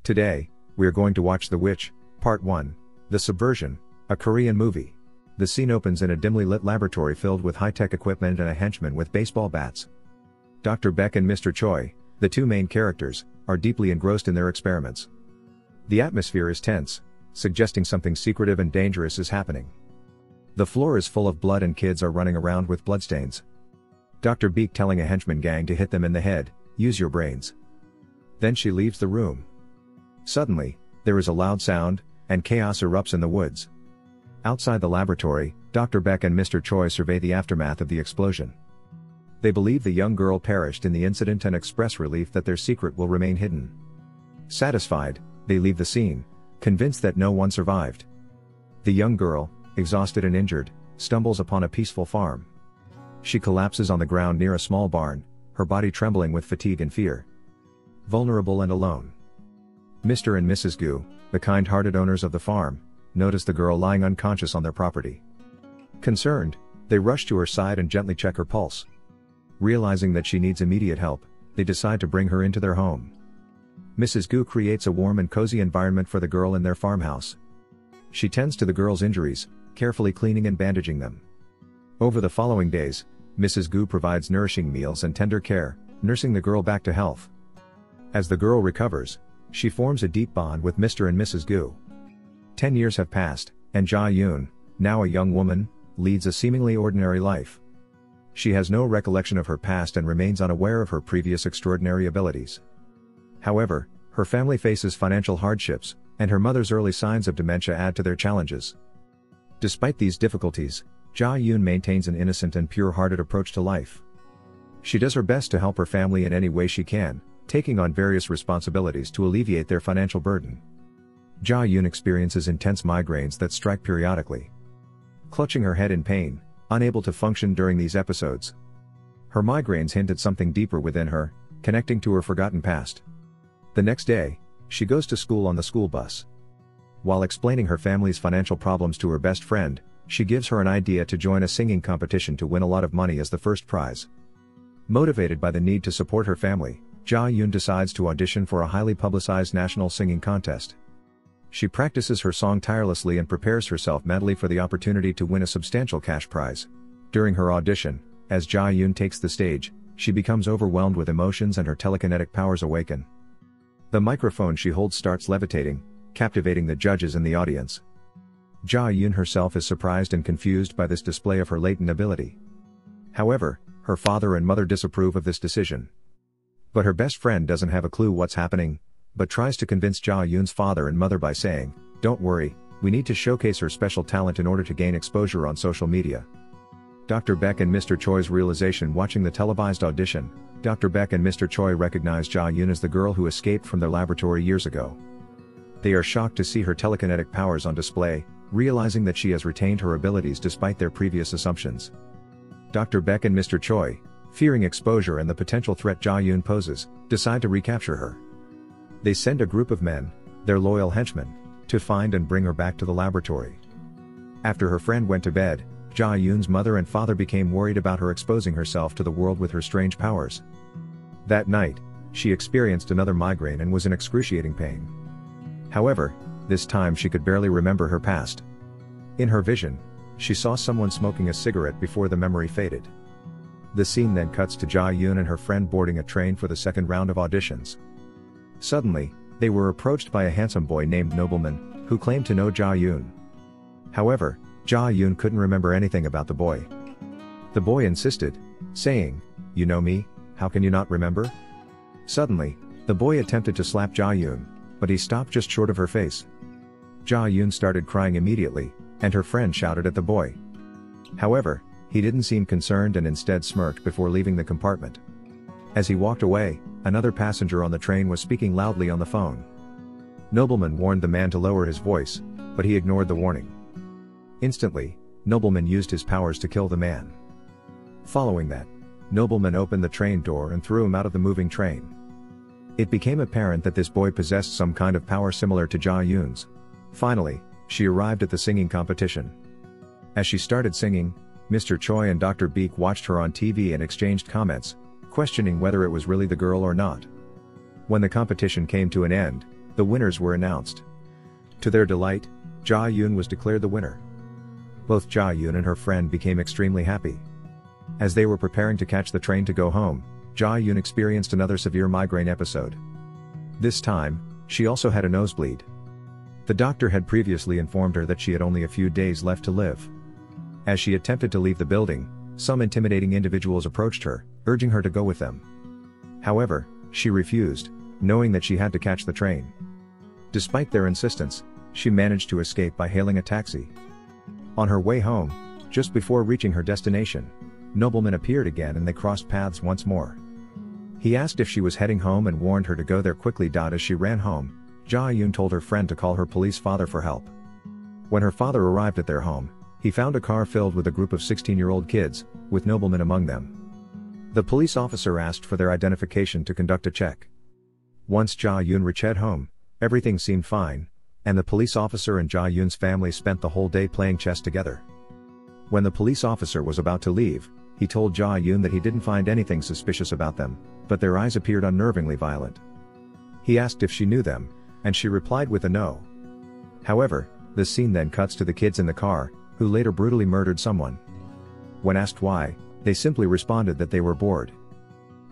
Today, we are going to watch The Witch, Part 1, The Subversion, a Korean movie. The scene opens in a dimly lit laboratory filled with high-tech equipment and a henchman with baseball bats. Dr. Beck and Mr. Choi, the two main characters, are deeply engrossed in their experiments. The atmosphere is tense, suggesting something secretive and dangerous is happening. The floor is full of blood and kids are running around with bloodstains. Dr. Beck telling a henchman gang to hit them in the head, "Use your brains." Then she leaves the room. Suddenly, there is a loud sound, and chaos erupts in the woods. Outside the laboratory, Dr. Beck and Mr. Choi survey the aftermath of the explosion. They believe the young girl perished in the incident and express relief that their secret will remain hidden. Satisfied, they leave the scene, convinced that no one survived. The young girl, exhausted and injured, stumbles upon a peaceful farm. She collapses on the ground near a small barn, her body trembling with fatigue and fear. Vulnerable and alone. Mr. and Mrs. Gu, the kind-hearted owners of the farm, notice the girl lying unconscious on their property. Concerned, they rush to her side and gently check her pulse. Realizing that she needs immediate help, they decide to bring her into their home. Mrs. Gu creates a warm and cozy environment for the girl in their farmhouse. She tends to the girl's injuries, carefully cleaning and bandaging them. Over the following days, Mrs. Gu provides nourishing meals and tender care, nursing the girl back to health. As the girl recovers, she forms a deep bond with Mr. and Mrs. Gu. 10 years have passed, and Ji-yeon, now a young woman, leads a seemingly ordinary life. She has no recollection of her past and remains unaware of her previous extraordinary abilities. However, her family faces financial hardships, and her mother's early signs of dementia add to their challenges. Despite these difficulties, Ji-yeon maintains an innocent and pure-hearted approach to life. She does her best to help her family in any way she can, taking on various responsibilities to alleviate their financial burden. Ji-yeon experiences intense migraines that strike periodically. Clutching her head in pain, unable to function during these episodes. Her migraines hint at something deeper within her, connecting to her forgotten past. The next day, she goes to school on the school bus. While explaining her family's financial problems to her best friend, she gives her an idea to join a singing competition to win a lot of money as the first prize. Motivated by the need to support her family, Ji-yeon decides to audition for a highly publicized national singing contest. She practices her song tirelessly and prepares herself mentally for the opportunity to win a substantial cash prize. During her audition, as Ji-yeon takes the stage, she becomes overwhelmed with emotions and her telekinetic powers awaken. The microphone she holds starts levitating, captivating the judges and the audience. Ji-yeon herself is surprised and confused by this display of her latent ability. However, her father and mother disapprove of this decision. But her best friend doesn't have a clue what's happening, but tries to convince Ji-yeon's father and mother by saying, "Don't worry, we need to showcase her special talent in order to gain exposure on social media." Dr. Beck and Mr. Choi's realization watching the televised audition. Dr. Beck and Mr. Choi recognize Ji-yeon as the girl who escaped from their laboratory years ago. They are shocked to see her telekinetic powers on display, realizing that she has retained her abilities despite their previous assumptions. Dr. Beck and Mr. Choi, fearing exposure and the potential threat Ji-yeon poses, decide to recapture her. They send a group of men, their loyal henchmen, to find and bring her back to the laboratory. After her friend went to bed, Ji-yeon's mother and father became worried about her exposing herself to the world with her strange powers. That night, she experienced another migraine and was in excruciating pain. However, this time she could barely remember her past. In her vision, she saw someone smoking a cigarette before the memory faded. The scene then cuts to Ji-yeon and her friend boarding a train for the second round of auditions. Suddenly, they were approached by a handsome boy named Nobleman, who claimed to know Ji-yeon. However, Ji-yeon couldn't remember anything about the boy. The boy insisted, saying, "You know me, how can you not remember?" Suddenly, the boy attempted to slap Ji-yeon, but he stopped just short of her face. Ji-yeon started crying immediately, and her friend shouted at the boy. However, he didn't seem concerned and instead smirked before leaving the compartment. As he walked away, another passenger on the train was speaking loudly on the phone. Nobleman warned the man to lower his voice, but he ignored the warning. Instantly, Nobleman used his powers to kill the man. Following that, Nobleman opened the train door and threw him out of the moving train. It became apparent that this boy possessed some kind of power similar to Ji-yeon's. Finally, she arrived at the singing competition. As she started singing, Mr. Choi and Dr. Beck watched her on TV and exchanged comments, questioning whether it was really the girl or not. When the competition came to an end, The winners were announced. To their delight, Ji-yeon was declared the winner. Both Ji-yeon and her friend became extremely happy. As they were preparing to catch the train to go home, Ji-yeon experienced another severe migraine episode. This time, she also had a nosebleed. The doctor had previously informed her that she had only a few days left to live. As she attempted to leave the building, some intimidating individuals approached her, urging her to go with them. However, she refused, knowing that she had to catch the train. Despite their insistence, she managed to escape by hailing a taxi. On her way home, just before reaching her destination, Nobleman appeared again and they crossed paths once more. He asked if she was heading home and warned her to go there quickly. As she ran home, Ji-yeon told her friend to call her police father for help. When her father arrived at their home, he found a car filled with a group of 16-year-old kids, with Nobleman among them. The police officer asked for their identification to conduct a check. Once Ji-yeon reached home, everything seemed fine, and the police officer and Ji-yeon's family spent the whole day playing chess together. When the police officer was about to leave, he told Ji-yeon that he didn't find anything suspicious about them, but their eyes appeared unnervingly violent. He asked if she knew them, and she replied with a no. However, the scene then cuts to the kids in the car, who later brutally murdered someone. When asked why, they simply responded that they were bored.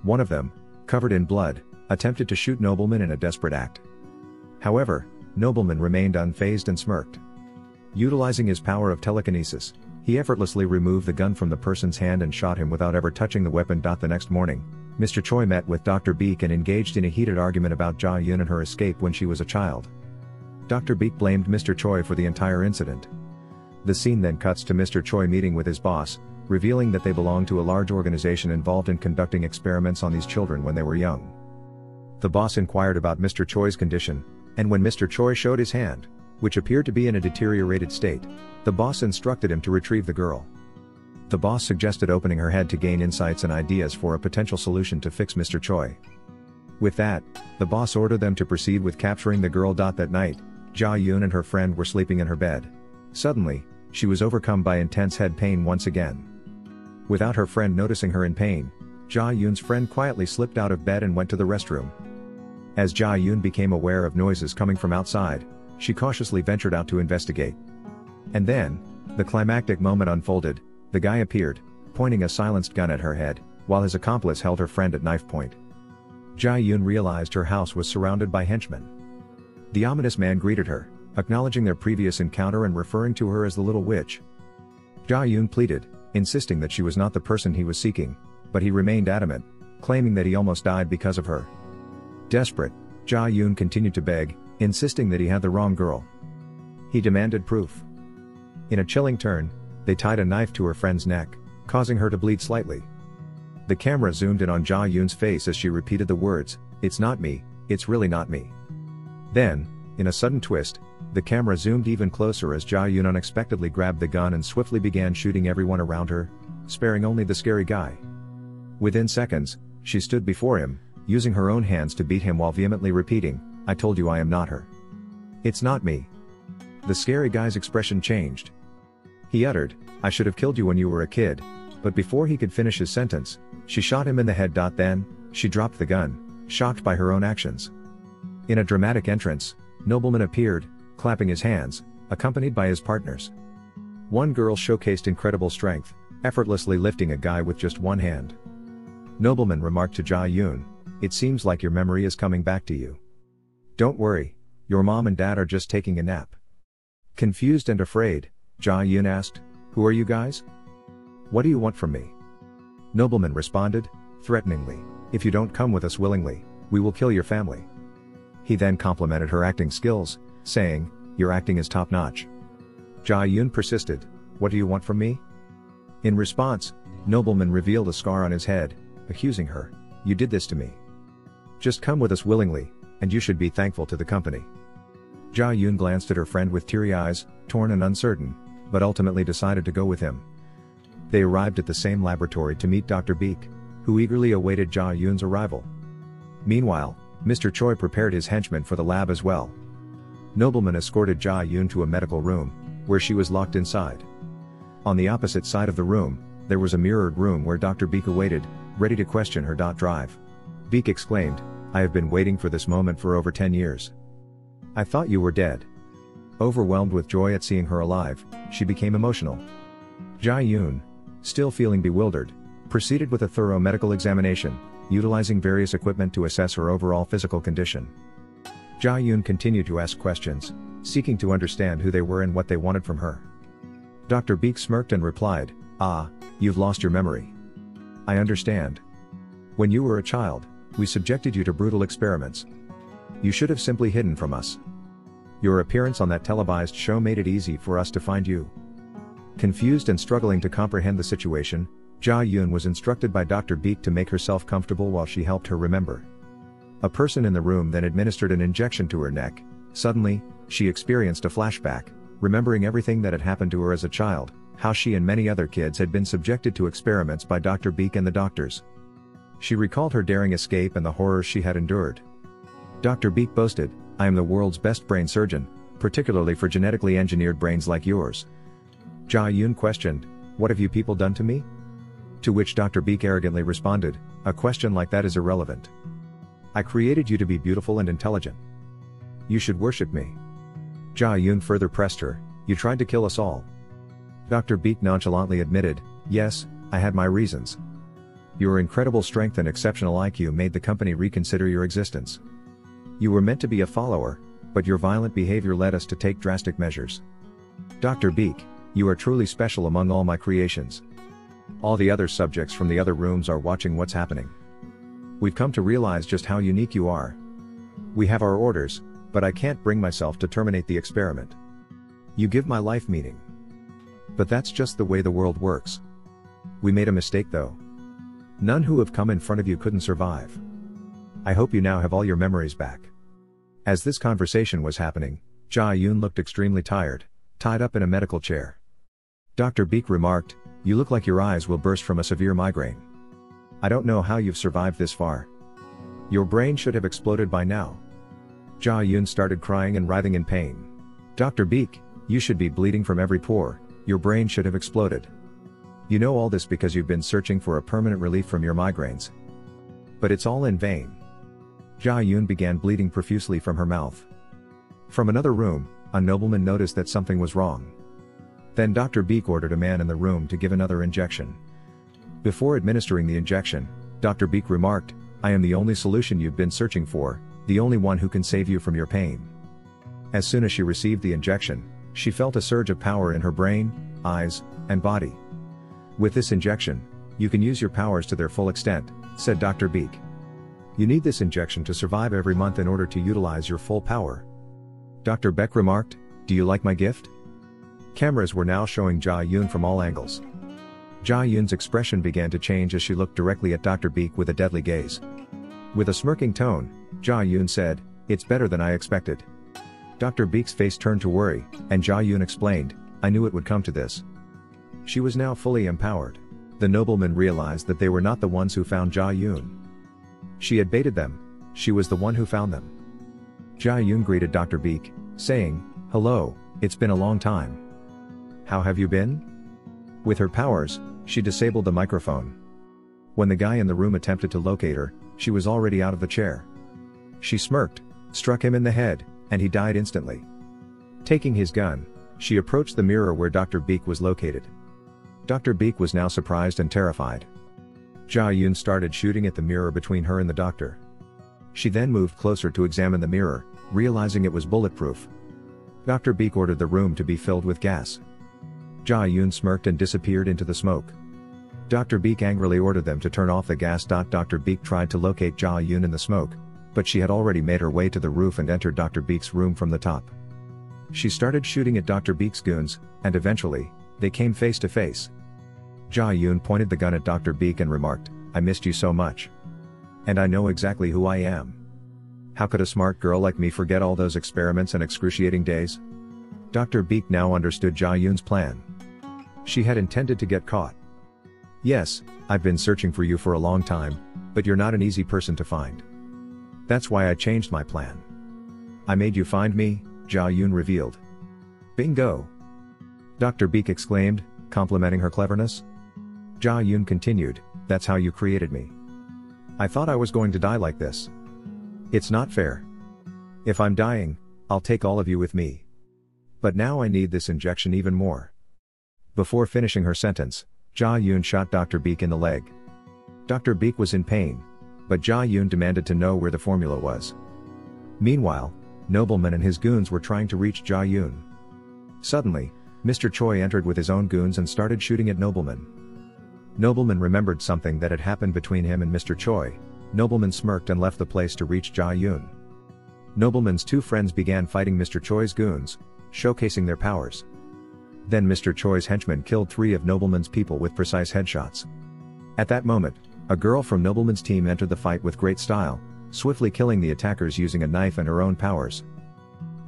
One of them, covered in blood, attempted to shoot Nobleman in a desperate act. However, Nobleman remained unfazed and smirked. Utilizing his power of telekinesis, he effortlessly removed the gun from the person's hand and shot him without ever touching the weapon. The next morning, Mr. Choi met with Dr. Beek and engaged in a heated argument about Ji-yeon and her escape when she was a child. Dr. Beek blamed Mr. Choi for the entire incident. The scene then cuts to Mr. Choi meeting with his boss, revealing that they belong to a large organization involved in conducting experiments on these children when they were young. The boss inquired about Mr. Choi's condition, and when Mr. Choi showed his hand, which appeared to be in a deteriorated state, the boss instructed him to retrieve the girl. The boss suggested opening her head to gain insights and ideas for a potential solution to fix Mr. Choi. With that, the boss ordered them to proceed with capturing the girl. That night, Ji-yeon and her friend were sleeping in her bed. Suddenly, she was overcome by intense head pain once again. Without her friend noticing her in pain, Ji-yeon's friend quietly slipped out of bed and went to the restroom. As Ji-yeon became aware of noises coming from outside, she cautiously ventured out to investigate. And then, the climactic moment unfolded. The guy appeared, pointing a silenced gun at her head, while his accomplice held her friend at knife point. Ji-yeon realized her house was surrounded by henchmen. The ominous man greeted her, acknowledging their previous encounter and referring to her as the Little Witch. Ji-yeon pleaded, insisting that she was not the person he was seeking, but he remained adamant, claiming that he almost died because of her. Desperate, Ji-yeon continued to beg, insisting that he had the wrong girl. He demanded proof. In a chilling turn, they tied a knife to her friend's neck, causing her to bleed slightly. The camera zoomed in on Ji-yeon's face as she repeated the words, "It's not me, it's really not me." Then, in a sudden twist, the camera zoomed even closer as Ji-yeon unexpectedly grabbed the gun and swiftly began shooting everyone around her, sparing only the scary guy. Within seconds, she stood before him, using her own hands to beat him while vehemently repeating, "I told you I am not her. It's not me." The scary guy's expression changed. He uttered, "I should have killed you when you were a kid," but before he could finish his sentence, she shot him in the head. Then, she dropped the gun, shocked by her own actions. In a dramatic entrance, Nobleman appeared, clapping his hands, accompanied by his partners. One girl showcased incredible strength, effortlessly lifting a guy with just one hand. Nobleman remarked to Ji-yeon, "It seems like your memory is coming back to you. Don't worry, your mom and dad are just taking a nap." Confused and afraid, Ji-yeon asked, "Who are you guys? What do you want from me?" Nobleman responded, threateningly, "If you don't come with us willingly, we will kill your family." He then complimented her acting skills, saying, "Your acting is top-notch." Ji-yeon persisted, "What do you want from me?" In response, Nobleman revealed a scar on his head, accusing her, "You did this to me. Just come with us willingly, and you should be thankful to the company." Ji-yeon glanced at her friend with teary eyes, torn and uncertain, but ultimately decided to go with him. They arrived at the same laboratory to meet Dr. Beek, who eagerly awaited Ji-yeon's arrival. Meanwhile, Mr. Choi prepared his henchmen for the lab as well. Nobleman escorted Ji-yeon to a medical room, where she was locked inside. On the opposite side of the room, there was a mirrored room where Dr. Beek awaited, ready to question her. Drive. Beek exclaimed, "I have been waiting for this moment for over 10 years. I thought you were dead." Overwhelmed with joy at seeing her alive, she became emotional. Ji-yeon, still feeling bewildered, proceeded with a thorough medical examination, utilizing various equipment to assess her overall physical condition. Ji-yeon continued to ask questions, seeking to understand who they were and what they wanted from her. Dr. Beek smirked and replied, "Ah, you've lost your memory. I understand. When you were a child, we subjected you to brutal experiments. You should have simply hidden from us. Your appearance on that televised show made it easy for us to find you." Confused and struggling to comprehend the situation, Ji-yeon was instructed by Dr. Beek to make herself comfortable while she helped her remember. A person in the room then administered an injection to her neck. Suddenly, she experienced a flashback, remembering everything that had happened to her as a child, how she and many other kids had been subjected to experiments by Dr. Beek and the doctors. She recalled her daring escape and the horrors she had endured. Dr. Beek boasted, "I am the world's best brain surgeon, particularly for genetically engineered brains like yours." Ji-yeon questioned, "What have you people done to me?" To which Dr. Beek arrogantly responded, "A question like that is irrelevant. I created you to be beautiful and intelligent. You should worship me." Ji-yeon further pressed her, "You tried to kill us all." Dr. Beek nonchalantly admitted, "Yes, I had my reasons. Your incredible strength and exceptional IQ made the company reconsider your existence. You were meant to be a follower, but your violent behavior led us to take drastic measures. Dr. Beek, you are truly special among all my creations. All the other subjects from the other rooms are watching what's happening. We've come to realize just how unique you are. We have our orders, but I can't bring myself to terminate the experiment. You give my life meaning. But that's just the way the world works. We made a mistake though. None who have come in front of you couldn't survive. I hope you now have all your memories back." As this conversation was happening, Ji-yeon looked extremely tired, tied up in a medical chair. Dr. Beek remarked, "You look like your eyes will burst from a severe migraine. I don't know how you've survived this far. Your brain should have exploded by now." Ji-yeon started crying and writhing in pain. "Dr. Beek, you should be bleeding from every pore, your brain should have exploded. You know all this because you've been searching for a permanent relief from your migraines. But it's all in vain." Ji-yeon began bleeding profusely from her mouth. From another room, a nobleman noticed that something was wrong. Then Dr. Beek ordered a man in the room to give another injection. Before administering the injection, Dr. Beek remarked, "I am the only solution you've been searching for, the only one who can save you from your pain." As soon as she received the injection, she felt a surge of power in her brain, eyes, and body. "With this injection, you can use your powers to their full extent," said Dr. Beek. "You need this injection to survive every month in order to utilize your full power." Dr. Beck remarked, "Do you like my gift?" Cameras were now showing Ji-yeon from all angles. Ji-yeon's expression began to change as she looked directly at Dr. Beek with a deadly gaze. With a smirking tone, Ji-yeon said, "It's better than I expected." Dr. Beek's face turned to worry, and Ji-yeon explained, "I knew it would come to this." She was now fully empowered. The nobleman realized that they were not the ones who found Ji-yeon. She had baited them. She was the one who found them. Ji-yeon greeted Dr. Beek, saying, "Hello, it's been a long time. How have you been?" With her powers, she disabled the microphone. When the guy in the room attempted to locate her, she was already out of the chair. She smirked, struck him in the head, and he died instantly. Taking his gun, she approached the mirror where Dr. Beek was located. Dr. Beek was now surprised and terrified. Ji-yeon started shooting at the mirror between her and the doctor. She then moved closer to examine the mirror, realizing it was bulletproof. Dr. Beek ordered the room to be filled with gas. Ji-yeon smirked and disappeared into the smoke. Dr. Beek angrily ordered them to turn off the gas. Dr. Beek tried to locate Ji-yeon in the smoke, but she had already made her way to the roof and entered Dr. Beek's room from the top. She started shooting at Dr. Beek's goons, and eventually, they came face to face. Ji-yeon pointed the gun at Dr. Beek and remarked, "I missed you so much. And I know exactly who I am. How could a smart girl like me forget all those experiments and excruciating days?" Dr. Beek now understood Ji-yeon's plan. She had intended to get caught. "Yes, I've been searching for you for a long time, but you're not an easy person to find. That's why I changed my plan. I made you find me," Ji-yeon revealed. "Bingo!" Dr. Beek exclaimed, complimenting her cleverness. Ji-yeon continued, "That's how you created me. I thought I was going to die like this. It's not fair. If I'm dying, I'll take all of you with me. But now I need this injection even more. Before finishing her sentence, Ji-yeon shot Dr. Beek in the leg. Dr. Beek was in pain, but Ji-yeon demanded to know where the formula was. Meanwhile, Nobleman and his goons were trying to reach Ji-yeon. Suddenly, Mr. Choi entered with his own goons and started shooting at Nobleman. Nobleman remembered something that had happened between him and Mr. Choi. Nobleman smirked and left the place to reach Ji-yeon. Nobleman's two friends began fighting Mr. Choi's goons, showcasing their powers. Then Mr. Choi's henchmen killed 3 of Nobleman's people with precise headshots. At that moment, a girl from Nobleman's team entered the fight with great style, swiftly killing the attackers using a knife and her own powers.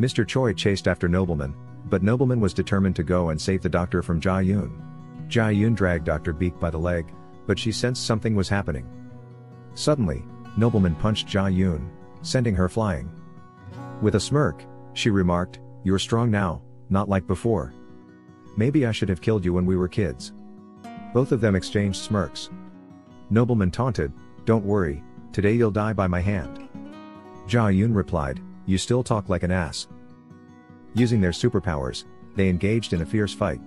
Mr. Choi chased after Nobleman, but Nobleman was determined to go and save the doctor from Ji-yeon. Ji-yeon dragged Dr. Beek by the leg, but she sensed something was happening. Suddenly, Nobleman punched Ji-yeon, sending her flying. With a smirk, she remarked, "You're strong now, not like before. Maybe I should have killed you when we were kids." Both of them exchanged smirks. Nobleman taunted, "Don't worry, today you'll die by my hand." Ji-yeon replied, "You still talk like an ass." Using their superpowers, they engaged in a fierce fight.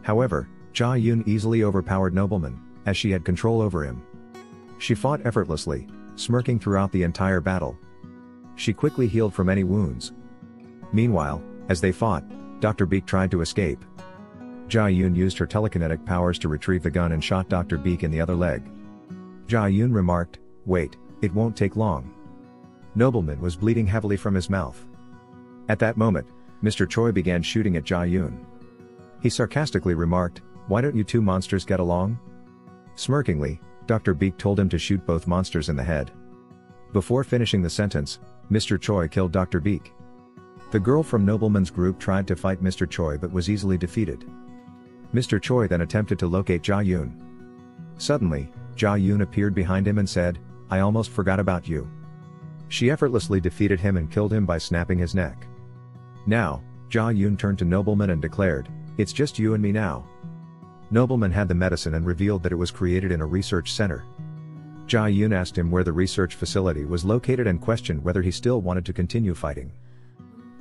However, Ji-yeon easily overpowered Nobleman, as she had control over him. She fought effortlessly, smirking throughout the entire battle. She quickly healed from any wounds. Meanwhile, as they fought, Dr. Beek tried to escape. Ji-yeon used her telekinetic powers to retrieve the gun and shot Dr. Beek in the other leg. Ji-yeon remarked, "Wait, it won't take long." Nobleman was bleeding heavily from his mouth. At that moment, Mr. Choi began shooting at Ji-yeon. He sarcastically remarked, "Why don't you two monsters get along?" Smirkingly, Dr. Beek told him to shoot both monsters in the head. Before finishing the sentence, Mr. Choi killed Dr. Beek. The girl from Nobleman's group tried to fight Mr. Choi but was easily defeated. Mr. Choi then attempted to locate Ji-yeon. Suddenly, Ji-yeon appeared behind him and said, "I almost forgot about you." She effortlessly defeated him and killed him by snapping his neck. Now, Ji-yeon turned to Nobleman and declared, "It's just you and me now." Nobleman had the medicine and revealed that it was created in a research center. Ji-yeon asked him where the research facility was located and questioned whether he still wanted to continue fighting.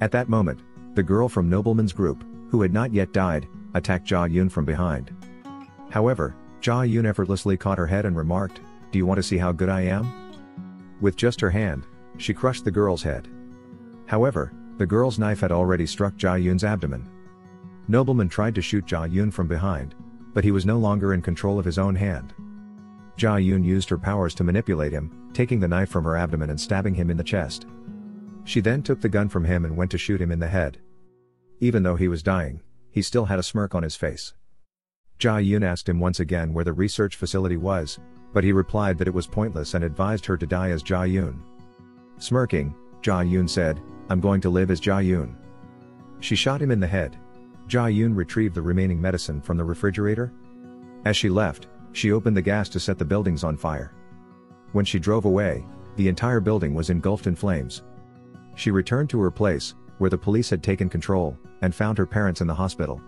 At that moment, the girl from Nobleman's group, who had not yet died, attacked Ji-yeon from behind. However, Ji-yeon effortlessly caught her head and remarked, "Do you want to see how good I am?" With just her hand, she crushed the girl's head. However, the girl's knife had already struck Ji-yeon's abdomen. Nobleman tried to shoot Ji-yeon from behind, but he was no longer in control of his own hand. Ji-yeon used her powers to manipulate him, taking the knife from her abdomen and stabbing him in the chest. She then took the gun from him and went to shoot him in the head. Even though he was dying, he still had a smirk on his face. Ji-yeon asked him once again where the research facility was, but he replied that it was pointless and advised her to die as Ji-yeon. Smirking, Ji-yeon said, "I'm going to live as Ji-yeon." She shot him in the head. Ji-yeon retrieved the remaining medicine from the refrigerator. As she left, she opened the gas to set the buildings on fire. When she drove away, the entire building was engulfed in flames. She returned to her place, where the police had taken control, and found her parents in the hospital.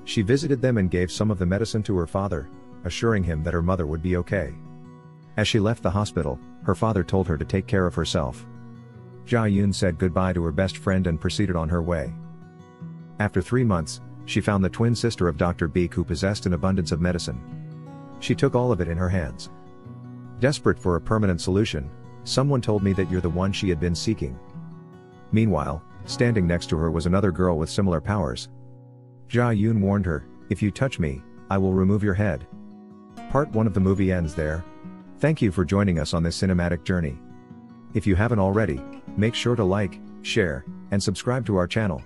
She visited them and gave some of the medicine to her father, assuring him that her mother would be okay. As she left the hospital, her father told her to take care of herself. Ji-yeon said goodbye to her best friend and proceeded on her way. After 3 months, she found the twin sister of Dr. Beek who possessed an abundance of medicine. She took all of it in her hands. Desperate for a permanent solution, someone told me that you're the one she had been seeking. Meanwhile, standing next to her was another girl with similar powers. Ji-yeon warned her, "If you touch me, I will remove your head." Part 1 of the movie ends there. Thank you for joining us on this cinematic journey. If you haven't already, make sure to like, share, and subscribe to our channel.